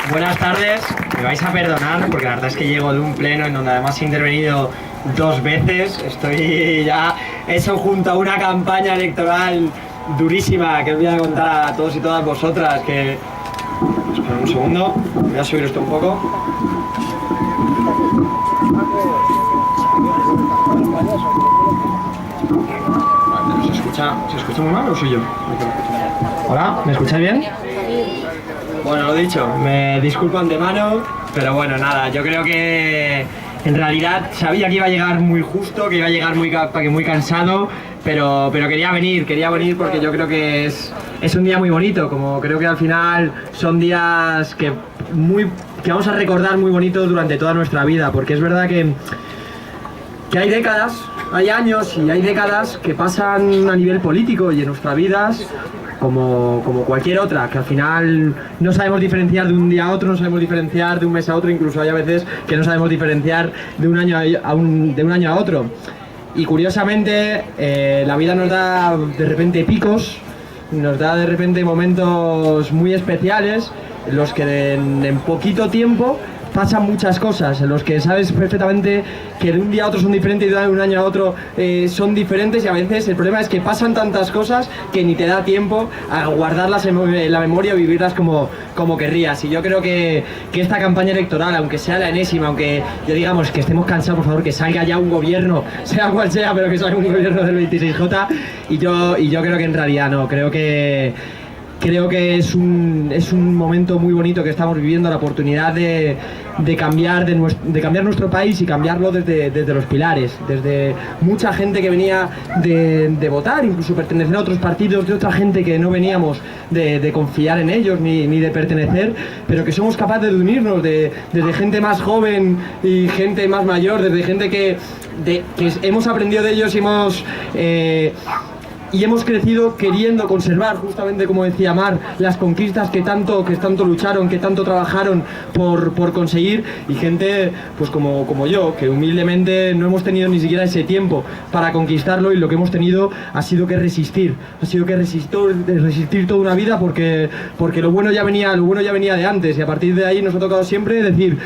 Buenas tardes, me vais a perdonar porque la verdad es que llego de un pleno en donde además he intervenido 2 veces. Estoy ya hecho junto a una campaña electoral durísima que os voy a contar a todos y todas vosotras. Que... Espera un segundo, voy a subir esto un poco. Vale, ¿se escucha muy mal o soy yo? Hola, ¿me escucháis bien? Bueno, lo dicho, me disculpo antemano, pero bueno, nada, yo creo que en realidad sabía que iba a llegar muy justo, que iba a llegar muy cansado, pero quería venir porque yo creo que es un día muy bonito, como creo que al final son días que vamos a recordar muy bonitos durante toda nuestra vida, porque es verdad que hay décadas, hay años y hay décadas que pasan a nivel político y en nuestras vidas como cualquier otra, que al final no sabemos diferenciar de un día a otro, no sabemos diferenciar de un mes a otro, incluso hay a veces que no sabemos diferenciar de un año a otro. Y curiosamente la vida nos da de repente picos, nos da de repente momentos muy especiales en los que en poquito tiempo pasan muchas cosas, en los que sabes perfectamente que de un día a otro son diferentes y de un año a otro son diferentes, y a veces el problema es que pasan tantas cosas que ni te da tiempo a guardarlas en la memoria o vivirlas como querrías. Y yo creo que esta campaña electoral, aunque sea la enésima, aunque ya digamos que estemos cansados, por favor, que salga ya un gobierno, sea cual sea, pero que salga un gobierno del 26J, y yo creo que en realidad no, creo que es un momento muy bonito que estamos viviendo, la oportunidad de cambiar nuestro país y cambiarlo desde los pilares, desde mucha gente que venía de votar, incluso pertenecer a otros partidos, de otra gente que no veníamos de confiar en ellos ni de pertenecer, pero que somos capaces de unirnos, desde gente más joven y gente más mayor, desde gente que hemos aprendido de ellos y hemos crecido queriendo conservar, justamente como decía Mar, las conquistas que tanto lucharon, que tanto trabajaron por conseguir, y gente pues como yo, que humildemente no hemos tenido ni siquiera ese tiempo para conquistarlo, y lo que hemos tenido ha sido que resistir toda una vida, porque lo bueno ya venía de antes, y a partir de ahí nos ha tocado siempre decir: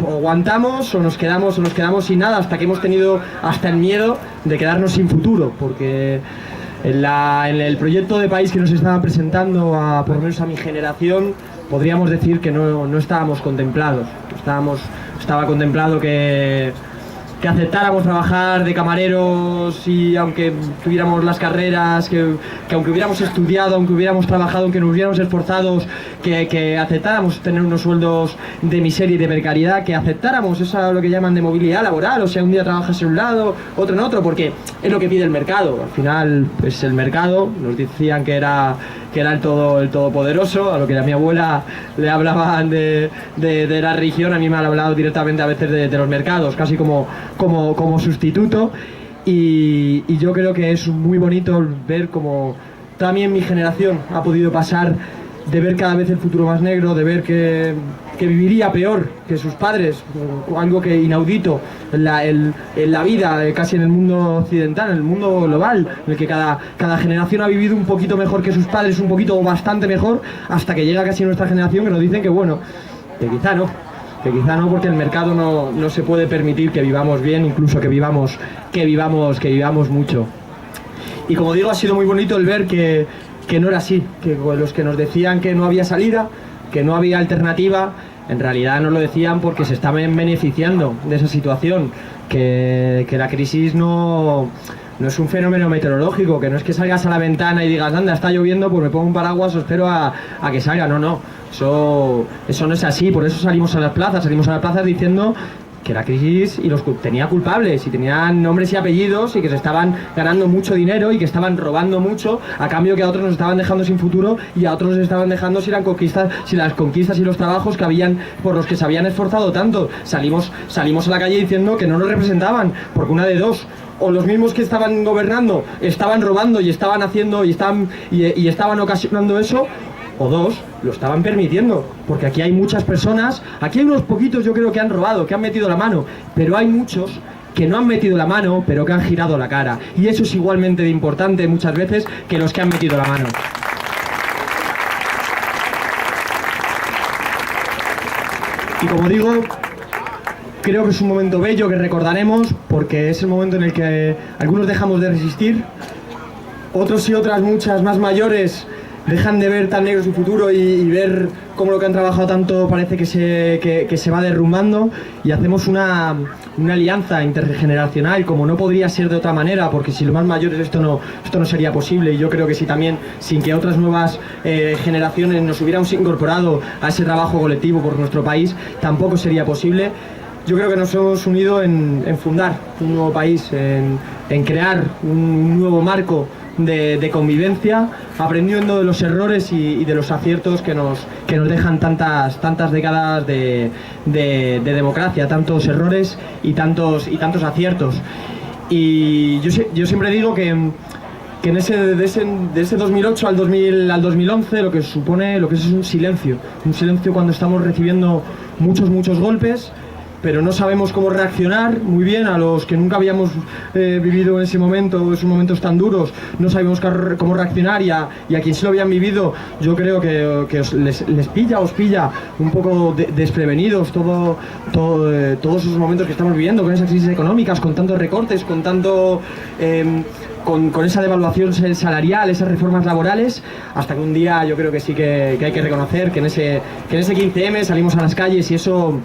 o aguantamos o nos quedamos sin nada, hasta que hemos tenido hasta el miedo de quedarnos sin futuro, porque en el proyecto de país que nos estaban presentando, por lo menos a mi generación, podríamos decir que no estábamos contemplados. Estaba contemplado que aceptáramos trabajar de camareros, y aunque tuviéramos las carreras, que aunque hubiéramos estudiado, aunque hubiéramos trabajado, aunque nos hubiéramos esforzado, que aceptáramos tener unos sueldos de miseria y de precariedad, que aceptáramos lo que llaman de movilidad laboral, o sea, un día trabajas en un lado, otro en otro, porque es lo que pide el mercado. Al final, pues el mercado, nos decían que era el todopoderoso, a lo que a mi abuela le hablaban de la religión, a mí me han hablado directamente a veces de los mercados, casi como sustituto, y yo creo que es muy bonito ver cómo también mi generación ha podido pasar de ver cada vez el futuro más negro, de ver que viviría peor que sus padres, algo que inaudito en la vida, casi en el mundo occidental, en el mundo global, en el que cada generación ha vivido un poquito mejor que sus padres, un poquito o bastante mejor, hasta que llega casi nuestra generación, que nos dicen que bueno, que quizá no, porque el mercado no se puede permitir que vivamos bien, incluso que vivamos mucho. Y como digo, ha sido muy bonito el ver que no era así, que los que nos decían que no había salida, que no había alternativa, en realidad nos lo decían porque se estaban beneficiando de esa situación, que la crisis no es un fenómeno meteorológico, que no es que salgas a la ventana y digas: anda, está lloviendo, pues me pongo un paraguas o espero a que salga. No, eso no es así. Por eso salimos a las plazas diciendo que la crisis tenía culpables, y tenían nombres y apellidos, y que se estaban ganando mucho dinero y que estaban robando mucho, a cambio que a otros nos estaban dejando sin futuro, y a otros nos estaban dejando sin las conquistas y los trabajos por los que se habían esforzado tanto. Salimos a la calle diciendo que no nos representaban, porque una de dos: o los mismos que estaban gobernando estaban robando y estaban haciendo y estaban ocasionando eso, o dos, lo estaban permitiendo, porque aquí hay muchas personas, aquí hay unos poquitos yo creo que han robado, que han metido la mano, pero hay muchos que no han metido la mano, pero que han girado la cara, y eso es igualmente de importante muchas veces que los que han metido la mano. Y como digo, creo que es un momento bello que recordaremos, porque es el momento en el que algunos dejamos de resistir, otros y otras muchas más mayores dejan de ver tan negro su futuro y ver cómo lo que han trabajado tanto parece que se va derrumbando, y hacemos una alianza intergeneracional, como no podría ser de otra manera, porque sin los más mayores esto no sería posible. Y yo creo que si también, sin que otras nuevas generaciones nos hubiéramos incorporado a ese trabajo colectivo por nuestro país, tampoco sería posible. Yo creo que nos hemos unido en fundar un nuevo país, en crear un nuevo marco de convivencia, aprendiendo de los errores y de los aciertos que nos dejan tantas décadas de democracia, tantos errores y tantos aciertos. Y yo siempre digo que de ese 2008 al 2011 lo que es un silencio cuando estamos recibiendo muchos golpes, pero no sabemos cómo reaccionar muy bien. A los que nunca habíamos vivido en ese momento, esos momentos tan duros, no sabemos cómo reaccionar, y a quien sí lo habían vivido, yo creo que les pilla un poco desprevenidos todos esos momentos que estamos viviendo, con esas crisis económicas, con tantos recortes, con tanto... Con esa devaluación salarial, esas reformas laborales, hasta que un día yo creo que sí que hay que reconocer que en ese 15M salimos a las calles, y eso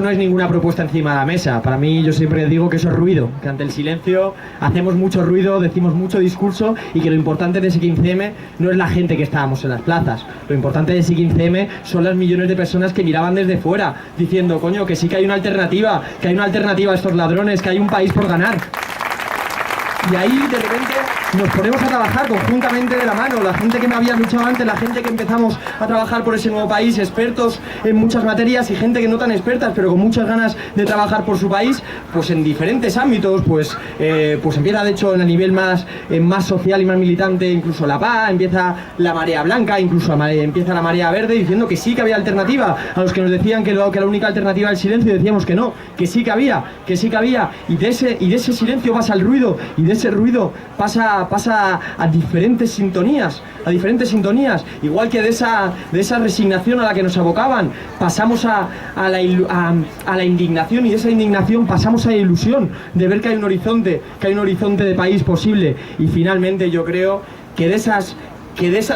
no es ninguna propuesta encima de la mesa. Para mí, yo siempre digo que eso es ruido, que ante el silencio hacemos mucho ruido, decimos mucho discurso, y que lo importante de ese 15M no es la gente que estábamos en las plazas. Lo importante de ese 15M son las millones de personas que miraban desde fuera, diciendo, coño, que sí que hay una alternativa, a estos ladrones, que hay un país por ganar. Y ahí, de repente, nos ponemos a trabajar conjuntamente de la mano, la gente que me había luchado antes, la gente que empezamos a trabajar por ese nuevo país, expertos en muchas materias, y gente que no tan expertas, pero con muchas ganas de trabajar por su país, pues en diferentes ámbitos, pues empieza de hecho en el nivel más social y más militante, incluso la PA, empieza la marea blanca, incluso empieza la marea verde, diciendo que sí que había alternativa. A los que nos decían que la única alternativa era el silencio, decíamos que no, que sí que había, y de ese silencio pasa el ruido, y de ese ruido pasa a diferentes sintonías, igual que de esa resignación a la que nos abocaban, pasamos a la indignación, y de esa indignación pasamos a la ilusión de ver que hay un horizonte de país posible. Y finalmente yo creo que de esas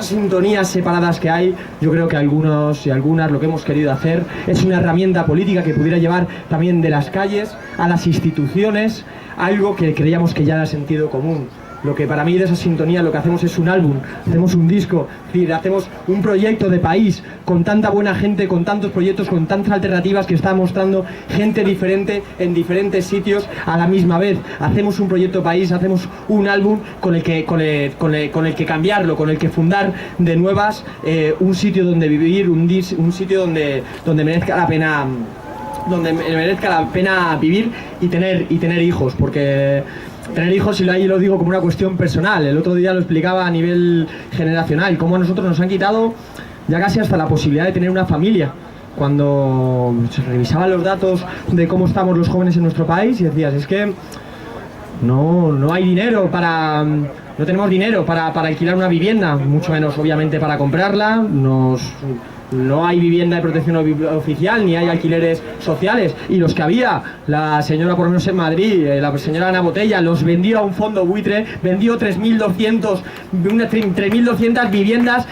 sintonías separadas que hay, yo creo que algunos y algunas lo que hemos querido hacer es una herramienta política que pudiera llevar también de las calles a las instituciones algo que creíamos que ya era sentido común. Lo que para mí de esa sintonía lo que hacemos es un álbum, hacemos un disco, es decir, hacemos un proyecto de país con tanta buena gente, con tantos proyectos, con tantas alternativas que está mostrando gente diferente en diferentes sitios a la misma vez. Hacemos un proyecto país, hacemos un álbum con el que cambiarlo, con el que fundar de nuevas un sitio donde vivir, un sitio donde merezca la pena vivir y tener hijos, porque tener hijos, y ahí lo digo como una cuestión personal. El otro día lo explicaba a nivel generacional, cómo a nosotros nos han quitado ya casi hasta la posibilidad de tener una familia. Cuando se revisaban los datos de cómo estamos los jóvenes en nuestro país, y decías, es que no hay dinero no tenemos dinero para alquilar una vivienda, mucho menos obviamente para comprarla. No hay vivienda de protección oficial, ni hay alquileres sociales, y los que había, la señora, por lo menos en Madrid, la señora Ana Botella, los vendió a un fondo buitre, vendió 3.200 viviendas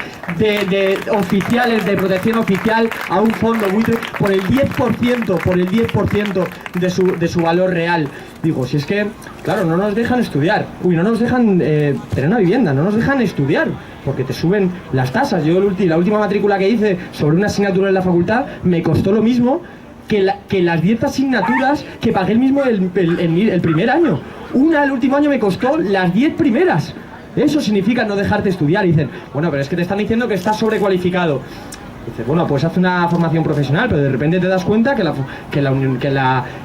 oficiales de protección oficial a un fondo buitre por el 10% de su valor real. Digo, si es que, claro, no nos dejan estudiar, no nos dejan tener una vivienda, no nos dejan estudiar, porque te suben las tasas. Yo la última matrícula que hice sobre una asignatura en la facultad me costó lo mismo que las 10 asignaturas que pagué el primer año. El último año me costó las 10 primeras. Eso significa no dejarte estudiar. Y dicen, bueno, pero es que te están diciendo que estás sobrecualificado. Dices, bueno, pues haz una formación profesional, pero de repente te das cuenta que la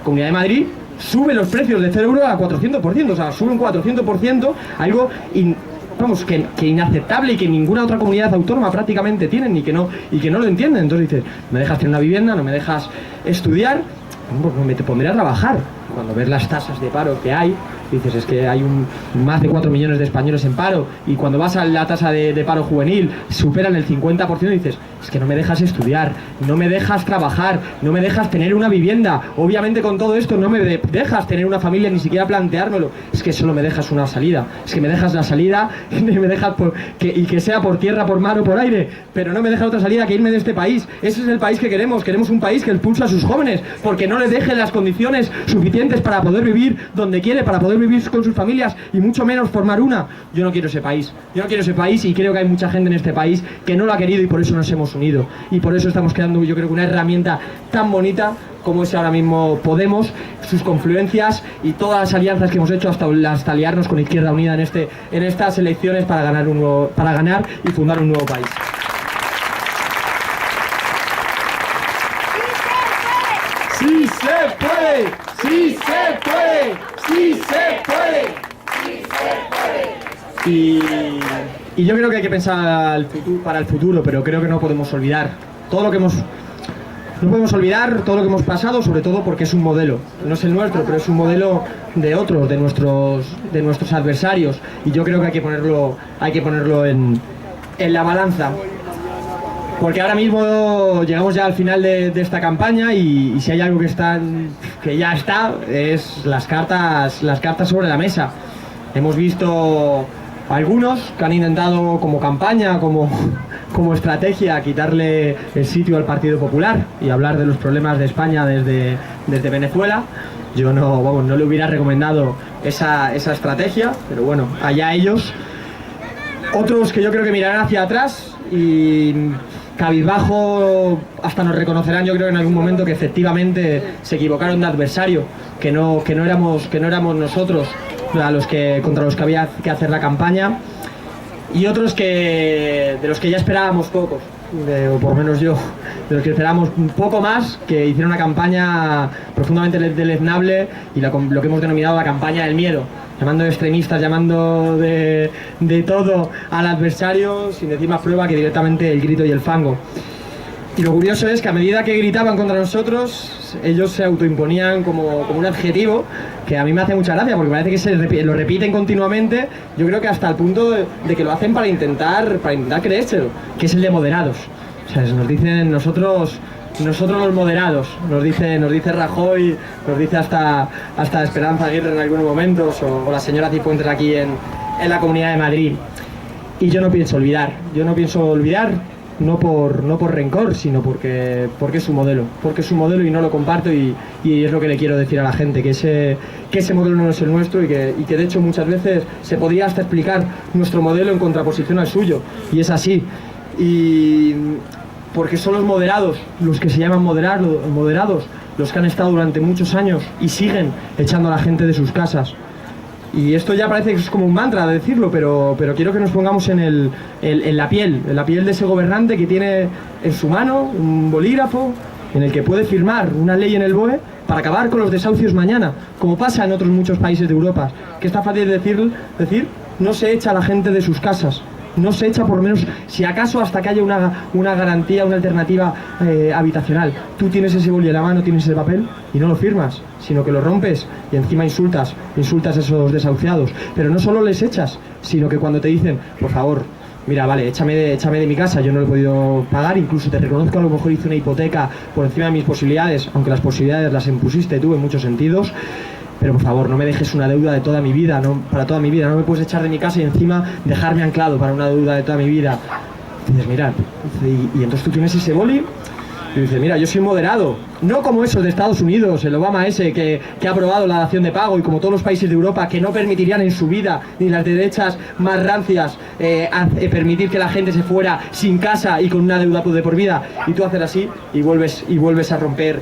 Comunidad de Madrid sube los precios de 0 euros a 400%, o sea, sube un 400%, algo que inaceptable, y que ninguna otra comunidad autónoma prácticamente tienen, y que no lo entienden. Entonces dices, me dejas tener una vivienda, no me dejas estudiar, pues me te pondré a trabajar. Cuando ves las tasas de paro que hay, Dices, es que hay más de 4 millones de españoles en paro, y cuando vas a la tasa de paro juvenil superan el 50%, y dices, es que no me dejas estudiar, no me dejas trabajar, no me dejas tener una vivienda, obviamente con todo esto no me dejas tener una familia, ni siquiera planteármelo, es que solo me dejas una salida, es que me dejas la salida y me dejas y que sea por tierra, por mar o por aire, pero no me dejas otra salida que irme de este país. Ese es el país que queremos un país que expulsa a sus jóvenes, porque no les deje las condiciones suficientes para poder vivir donde quiere, para poder vivir con sus familias, y mucho menos formar una. Yo no quiero ese país, y creo que hay mucha gente en este país que no lo ha querido, y por eso nos hemos unido, y por eso estamos creando, yo creo, que una herramienta tan bonita como es ahora mismo Podemos, sus confluencias y todas las alianzas que hemos hecho hasta aliarnos con Izquierda Unida en estas elecciones para ganar y fundar un nuevo país. ¡Sí se puede! ¡Sí se puede! ¡Sí se puede! ¡Sí se puede! Y yo creo que hay que pensar para el futuro, pero creo que no podemos olvidar todo lo que hemos... No podemos olvidar todo lo que hemos pasado, sobre todo porque es un modelo. No es el nuestro, pero es un modelo de otros, de nuestros adversarios. Y yo creo que hay que ponerlo en la balanza. Porque ahora mismo llegamos ya al final de esta campaña, y si hay algo que ya está, es las cartas sobre la mesa. Hemos visto algunos que han intentado como campaña, como estrategia, quitarle el sitio al Partido Popular y hablar de los problemas de España desde Venezuela. Yo no le hubiera recomendado esa estrategia, pero bueno, allá ellos. Otros que yo creo que mirarán hacia atrás y cabizbajo hasta nos reconocerán, yo creo, en algún momento, que efectivamente se equivocaron de adversario, que no éramos nosotros contra los que había que hacer la campaña, y otros de los que ya esperábamos pocos, o por lo menos yo, de los que esperábamos un poco más, que hicieron una campaña profundamente deleznable, y lo que hemos denominado la campaña del miedo, llamando de extremistas, llamando de todo al adversario, sin decir más prueba que directamente el grito y el fango. Y lo curioso es que a medida que gritaban contra nosotros, ellos se autoimponían como un adjetivo que a mí me hace mucha gracia, porque parece que lo repiten continuamente. Yo creo que hasta el punto de que lo hacen para intentar creérselo, que es el de moderados. O sea, nos dicen nosotros los moderados, nos dice Rajoy, nos dice hasta Esperanza Aguirre en algunos momentos, o la señora Cifuentes aquí en la Comunidad de Madrid. Y yo no pienso olvidar, no por rencor, sino porque es su modelo, y no lo comparto, y es lo que le quiero decir a la gente, que ese modelo no es el nuestro, y que de hecho muchas veces se podría hasta explicar nuestro modelo en contraposición al suyo, y es así. Y porque son los moderados, los que se llaman moderados, los que han estado durante muchos años y siguen echando a la gente de sus casas. Y esto ya parece que es como un mantra de decirlo, pero quiero que nos pongamos en la piel de ese gobernante que tiene en su mano un bolígrafo en el que puede firmar una ley en el BOE para acabar con los desahucios mañana, como pasa en otros muchos países de Europa, que está fácil de decir, no se echa a la gente de sus casas. No se echa, por lo menos, si acaso, hasta que haya una garantía, una alternativa habitacional. Tú tienes ese boli en la mano, tienes ese papel y no lo firmas, sino que lo rompes y encima insultas a esos desahuciados. Pero no solo les echas, sino que cuando te dicen, por favor, mira, vale, échame de mi casa, yo no lo he podido pagar, incluso te reconozco, a lo mejor hice una hipoteca por encima de mis posibilidades, aunque las posibilidades las impusiste tú en muchos sentidos. Pero por favor, no me dejes una deuda de toda mi vida, para toda mi vida, no me puedes echar de mi casa y encima dejarme anclado para una deuda de toda mi vida. Y dices, mira, y entonces tú tienes ese boli, y dices, mira, yo soy moderado, no como esos de Estados Unidos, el Obama ese que ha aprobado la dación de pago, y como todos los países de Europa que no permitirían en su vida, ni las derechas más rancias, permitir que la gente se fuera sin casa y con una deuda de por vida, y tú haces así y vuelves a romper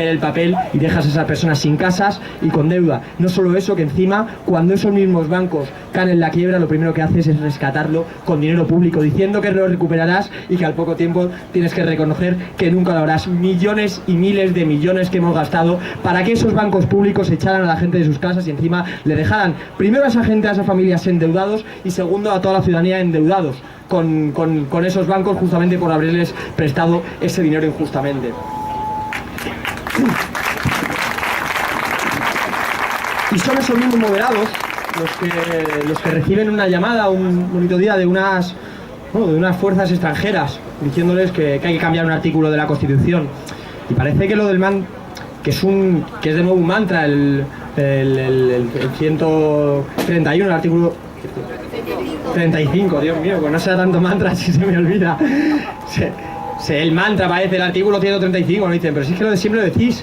el papel y dejas a esas personas sin casas y con deuda. No solo eso, que encima cuando esos mismos bancos caen en la quiebra, lo primero que haces es rescatarlo con dinero público, diciendo que lo recuperarás y que al poco tiempo tienes que reconocer que nunca lo harás. Millones y miles de millones que hemos gastado para que esos bancos públicos echaran a la gente de sus casas y encima le dejaran primero a esa gente, a esas familias endeudados, y segundo a toda la ciudadanía endeudados con esos bancos, justamente por haberles prestado ese dinero injustamente. Y son esos mismos moderados los que reciben una llamada un bonito día de unas fuerzas extranjeras diciéndoles que hay que cambiar un artículo de la Constitución. Y parece que lo del que es de nuevo un mantra, el 131, el artículo 35, Dios mío, pues no sea tanto mantra si se me olvida. El mantra parece el artículo 135, ¿no? Dicen, pero si es que siempre lo decís.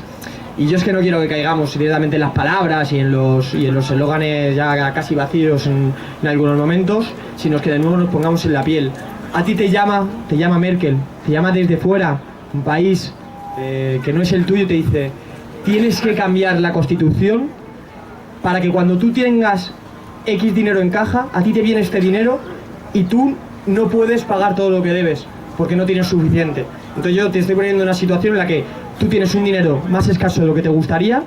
Y yo es que no quiero que caigamos directamente en las palabras y en los eslóganes ya casi vacíos en algunos momentos, sino que de nuevo nos pongamos en la piel. A ti te llama Merkel, te llama desde fuera, un país que no es el tuyo, te dice, tienes que cambiar la Constitución para que cuando tú tengas X dinero en caja, a ti te viene este dinero y tú no puedes pagar todo lo que debes, porque no tienes suficiente. Entonces yo te estoy poniendo en una situación en la que tú tienes un dinero más escaso de lo que te gustaría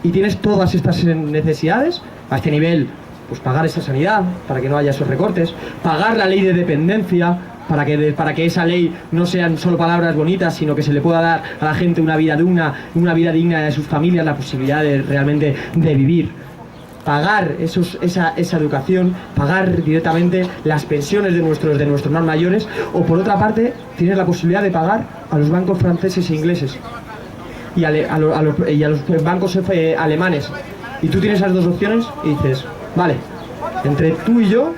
y tienes todas estas necesidades a este nivel, pues pagar esa sanidad para que no haya esos recortes, pagar la ley de dependencia para que esa ley no sean solo palabras bonitas, sino que se le pueda dar a la gente una vida digna de sus familias, la posibilidad de realmente de vivir. Pagar esa educación, pagar directamente las pensiones de nuestros más mayores, o por otra parte tienes la posibilidad de pagar a los bancos franceses e ingleses y a los bancos alemanes, y tú tienes esas dos opciones y dices, vale, entre tú y yo,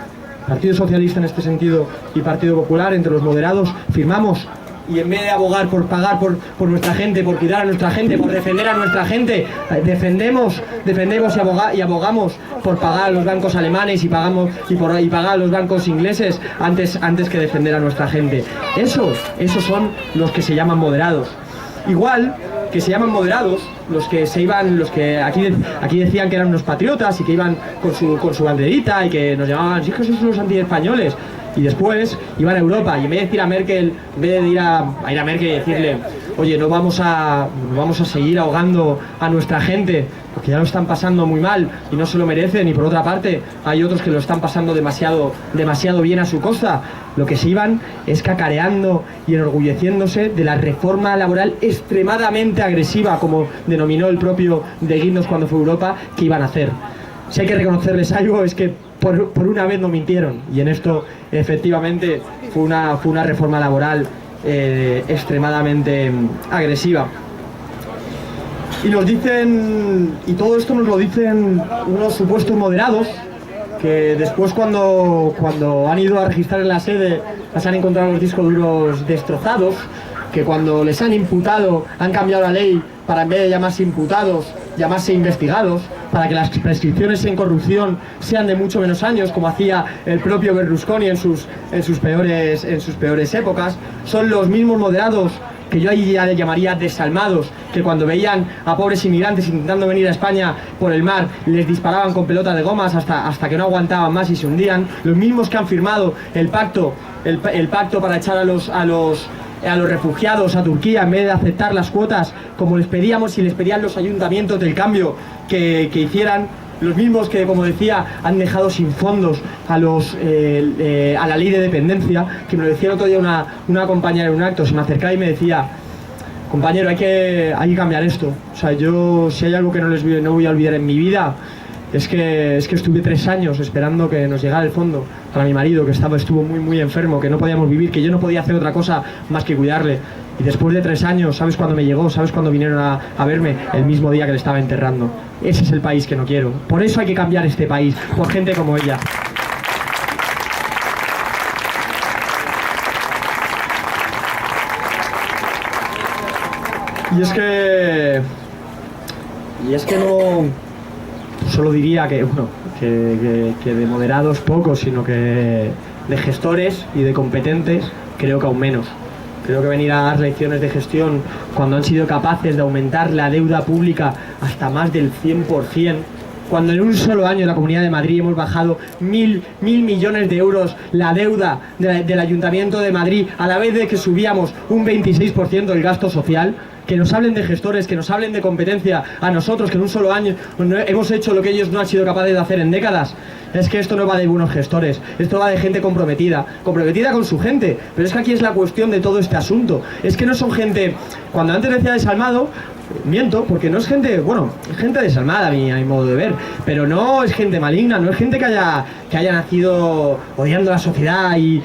Partido Socialista en este sentido y Partido Popular, entre los moderados, firmamos. Y en vez de abogar por pagar por nuestra gente, por cuidar a nuestra gente, por defender a nuestra gente, defendemos y abogamos por pagar a los bancos alemanes y pagar a los bancos ingleses antes que defender a nuestra gente. Esos son los que se llaman moderados. Igual que se llaman moderados los que aquí decían que eran unos patriotas y que iban con su banderita y que nos llamaban, sí, que sois unos antiespañoles. Y después iban a Europa y en vez de decir a Merkel, en vez de ir a Merkel y decirle, oye, no vamos a seguir ahogando a nuestra gente porque ya lo están pasando muy mal y no se lo merecen, y por otra parte hay otros que lo están pasando demasiado bien a su costa, lo que se iban es cacareando y enorgulleciéndose de la reforma laboral extremadamente agresiva, como denominó el propio de Guindos cuando fue a Europa, que iban a hacer. Si hay que reconocerles algo es que por una vez no mintieron, y en esto efectivamente fue una reforma laboral extremadamente agresiva. Y nos dicen, y todo esto nos lo dicen unos supuestos moderados, que después cuando han ido a registrar en la sede les han encontrado los discos duros destrozados, que cuando les han imputado han cambiado la ley para, en vez de llamarse imputados, llamarse investigados, para que las prescripciones en corrupción sean de mucho menos años, como hacía el propio Berlusconi en sus peores épocas. Son los mismos moderados que yo ahí ya le llamaría desalmados, que cuando veían a pobres inmigrantes intentando venir a España por el mar, les disparaban con pelotas de gomas hasta que no aguantaban más y se hundían. Los mismos que han firmado el pacto para echar a los refugiados a Turquía, en vez de aceptar las cuotas como les pedíamos y les pedían los ayuntamientos del cambio que hicieran. Los mismos que, como decía, han dejado sin fondos a la ley de dependencia, que me lo decía el otro día una compañera en un acto, se me acercaba y me decía, compañero, hay que cambiar esto. O sea, yo, si hay algo que no voy a olvidar en mi vida, es que estuve 3 años esperando que nos llegara el fondo para mi marido, que estuvo muy muy enfermo, que no podíamos vivir, que yo no podía hacer otra cosa más que cuidarle. Y después de 3 años, ¿sabes cuándo me llegó? ¿Sabes cuándo vinieron a verme? El mismo día que le estaba enterrando. Ese es el país que no quiero. Por eso hay que cambiar este país, por gente como ella. Y es que no solo diría que de moderados pocos, sino que de gestores y de competentes creo que aún menos. Creo que venir a dar lecciones de gestión cuando han sido capaces de aumentar la deuda pública hasta más del 100%, cuando en un solo año en la Comunidad de Madrid hemos bajado 1.000 millones de euros la deuda del Ayuntamiento de Madrid, a la vez de que subíamos un 26% del gasto social, que nos hablen de gestores, que nos hablen de competencia a nosotros, que en un solo año hemos hecho lo que ellos no han sido capaces de hacer en décadas. Es que esto no va de buenos gestores, esto va de gente comprometida con su gente. Pero es que aquí es la cuestión de todo este asunto. Es que no son gente, cuando antes decía desalmado, miento, porque no es gente, bueno, es gente desalmada a mi modo de ver, pero no es gente maligna, no es gente que haya nacido odiando a la sociedad y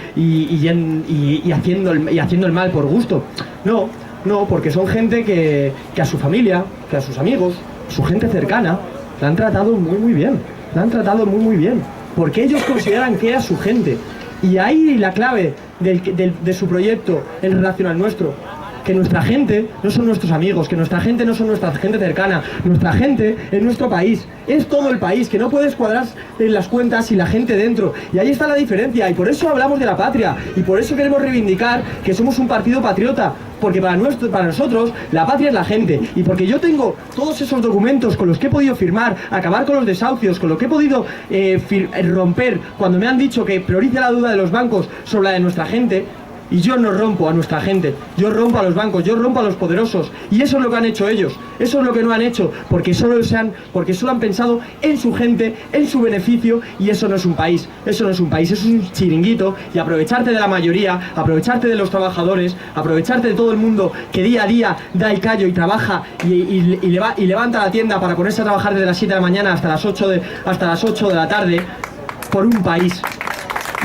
haciendo el mal por gusto. No, porque son gente que a su familia, que a sus amigos, su gente cercana, la han tratado muy bien, porque ellos consideran que era su gente. Y ahí la clave de su proyecto en relación al nuestro, que nuestra gente no son nuestros amigos, que nuestra gente no son nuestra gente cercana, nuestra gente es nuestro país, es todo el país, que no puedes cuadrar en las cuentas y la gente dentro. Y ahí está la diferencia, y por eso hablamos de la patria, y por eso queremos reivindicar que somos un partido patriota, porque para nosotros la patria es la gente, y porque yo tengo todos esos documentos con los que he podido firmar, acabar con los desahucios, con lo que he podido romper cuando me han dicho que priorice la deuda de los bancos sobre la de nuestra gente. Y yo no rompo a nuestra gente, yo rompo a los bancos, yo rompo a los poderosos. Y eso es lo que han hecho ellos, eso es lo que no han hecho, porque solo han pensado en su gente, en su beneficio, y eso no es un país, eso es un chiringuito. Y aprovecharte de la mayoría, aprovecharte de los trabajadores, aprovecharte de todo el mundo que día a día da el callo y trabaja y levanta la tienda para ponerse a trabajar desde las 7 de la mañana hasta las 8 de la tarde, por un país.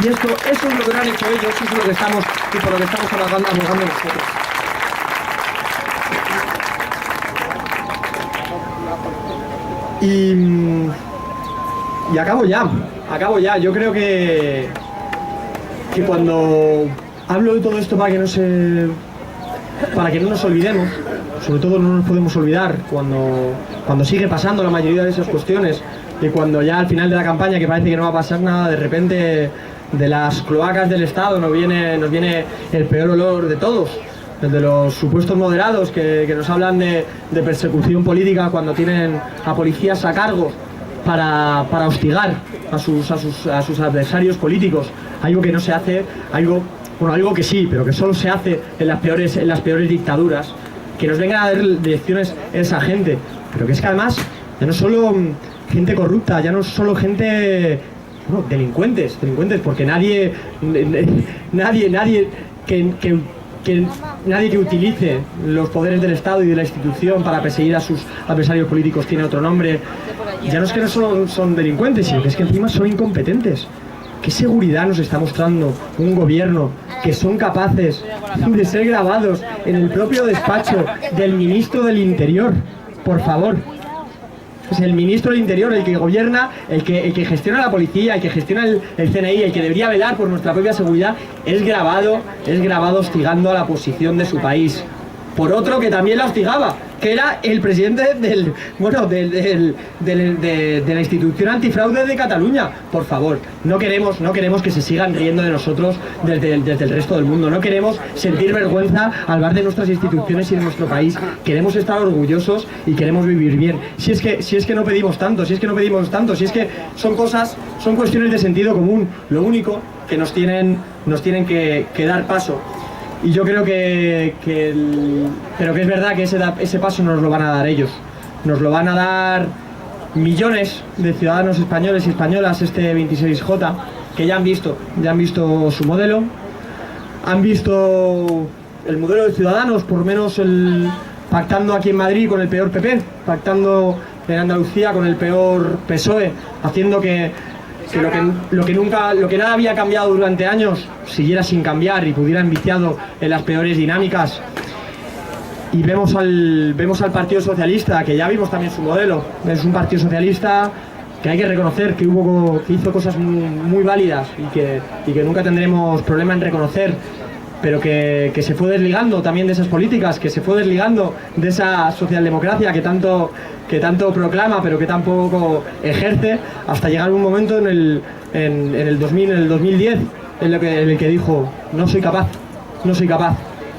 Y eso es lo que han hecho ellos, eso es lo que estamos, y por lo que estamos abogando nosotros. Y acabo ya. Yo creo que cuando hablo de todo esto para que no nos olvidemos, sobre todo no nos podemos olvidar cuando sigue pasando la mayoría de esas cuestiones, y cuando ya al final de la campaña, que parece que no va a pasar nada, de repente de las cloacas del Estado nos viene el peor olor de todos, el de los supuestos moderados que nos hablan de persecución política cuando tienen a policías a cargo para hostigar a sus adversarios políticos, algo que no se hace, algo que sí, pero que solo se hace en las peores dictaduras. Que nos vengan a dar lecciones esa gente, pero que es que además ya no solo gente corrupta, ya no solo gente, delincuentes, porque nadie que utilice los poderes del Estado y de la institución para perseguir a sus adversarios políticos tiene otro nombre. Ya no es que no solo son delincuentes, sino que es que encima son incompetentes. ¿Qué seguridad nos está mostrando un gobierno que son capaces de ser grabados en el propio despacho del ministro del Interior? Por favor. Es el ministro del Interior el que gobierna, el que gestiona la policía, el que gestiona el CNI, el que debería velar por nuestra propia seguridad, es grabado hostigando a la oposición de su país. Por otro que también la hostigaba, que era el presidente de la institución antifraude de Cataluña. Por favor, no queremos que se sigan riendo de nosotros desde el resto del mundo. No queremos sentir vergüenza al hablar de nuestras instituciones y de nuestro país. Queremos estar orgullosos y queremos vivir bien. Si es que no pedimos tanto, si es que son cuestiones de sentido común. Lo único que nos tienen que dar paso. Y yo creo pero que es verdad que ese paso nos lo van a dar ellos. Nos lo van a dar millones de ciudadanos españoles y españolas este 26J, que ya han visto su modelo, han visto el modelo de Ciudadanos, por lo menos pactando aquí en Madrid con el peor PP, pactando en Andalucía con el peor PSOE, haciendo que lo que nada había cambiado durante años siguiera sin cambiar y pudiera enviciado en las peores dinámicas. Y vemos al Partido Socialista, que ya vimos también su modelo. Es un Partido Socialista que hay que reconocer que hizo cosas muy válidas y que nunca tendremos problema en reconocer, pero que se fue desligando también de esas políticas, que se fue desligando de esa socialdemocracia que tanto proclama, pero que tampoco ejerce, hasta llegar un momento en el 2010, en el que dijo: no soy capaz.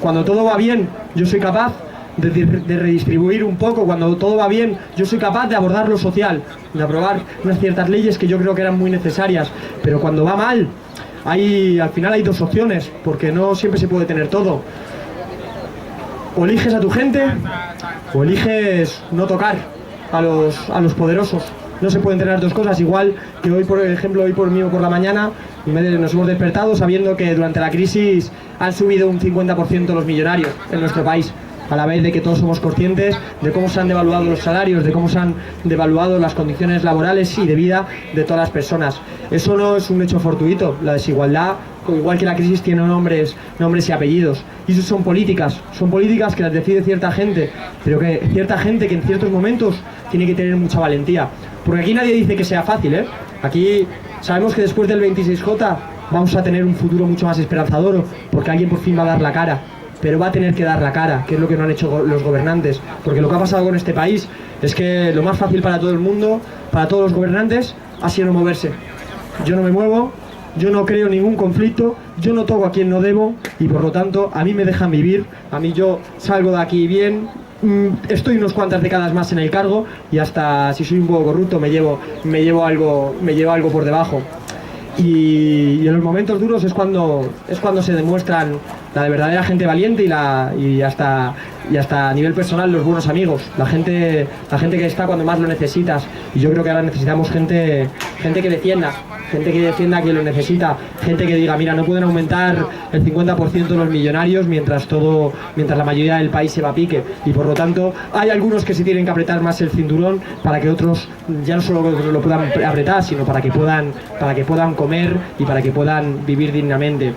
Cuando todo va bien, yo soy capaz de redistribuir un poco. Cuando todo va bien, yo soy capaz de abordar lo social, de aprobar unas ciertas leyes que yo creo que eran muy necesarias. Pero cuando va mal, al final hay dos opciones, porque no siempre se puede tener todo. O eliges a tu gente o eliges no tocar a los poderosos. No se pueden tener dos cosas, igual que hoy, por ejemplo, hoy por mismo por la mañana nos hemos despertado sabiendo que durante la crisis han subido un 50% los millonarios en nuestro país, a la vez de que todos somos conscientes de cómo se han devaluado los salarios, de cómo se han devaluado las condiciones laborales y de vida de todas las personas. Eso no es un hecho fortuito, la desigualdad, igual que la crisis, tiene nombres y apellidos. Y eso son políticas que las decide cierta gente, pero que cierta gente que en ciertos momentos tiene que tener mucha valentía. Porque aquí nadie dice que sea fácil, ¿eh? Aquí sabemos que después del 26J vamos a tener un futuro mucho más esperanzador, porque alguien por fin va a dar la cara. Pero va a tener que dar la cara, que es lo que no han hecho los gobernantes. Porque lo que ha pasado con este país es que lo más fácil para todo el mundo, para todos los gobernantes, ha sido no moverse. Yo no me muevo, yo no creo ningún conflicto, yo no toco a quien no debo y por lo tanto a mí me dejan vivir, a mí yo salgo de aquí bien, estoy unas cuantas décadas más en el cargo y hasta si soy un poco corrupto me llevo algo por debajo. Y en los momentos duros es cuando se demuestran la de verdadera gente valiente y hasta a nivel personal los buenos amigos, la gente que está cuando más lo necesitas. Y yo creo que ahora necesitamos gente que defienda a quien lo necesita, gente que diga, mira, no pueden aumentar el 50% los millonarios mientras la mayoría del país se va a pique. Y por lo tanto hay algunos que se tienen que apretar más el cinturón para que otros ya no solo lo puedan apretar, sino para que puedan comer y para que puedan vivir dignamente.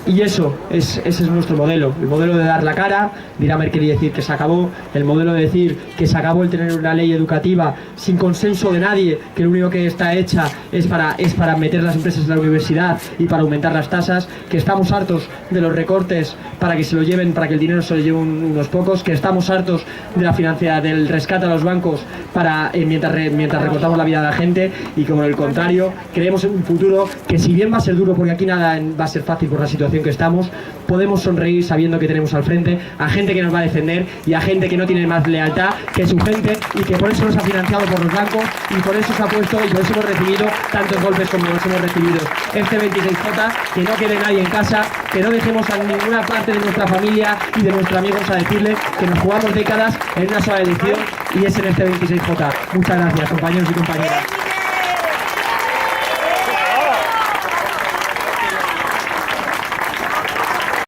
Y ese es nuestro modelo, el modelo de dar la cara, de ir a Merkel y decir que se acabó, el modelo de decir que se acabó el tener una ley educativa sin consenso de nadie, que lo único que está hecha es para meter las empresas en la universidad y para aumentar las tasas, que estamos hartos de los recortes para que el dinero se lo lleven unos pocos, que estamos hartos de la financiación, del rescate a los bancos mientras recortamos la vida de la gente, y que por el contrario creemos en un futuro que, si bien va a ser duro porque aquí nada va a ser fácil por la situación que estamos, podemos sonreír sabiendo que tenemos al frente a gente que nos va a defender y a gente que no tiene más lealtad que su gente, y que por eso nos ha financiado por los bancos y por eso se ha puesto y por eso hemos recibido tantos golpes como los hemos recibido. Este 26J, que no quede nadie en casa, que no dejemos a ninguna parte de nuestra familia y de nuestros amigos a decirle que nos jugamos décadas en una sola elección, y es en este 26J. Muchas gracias, compañeros y compañeras.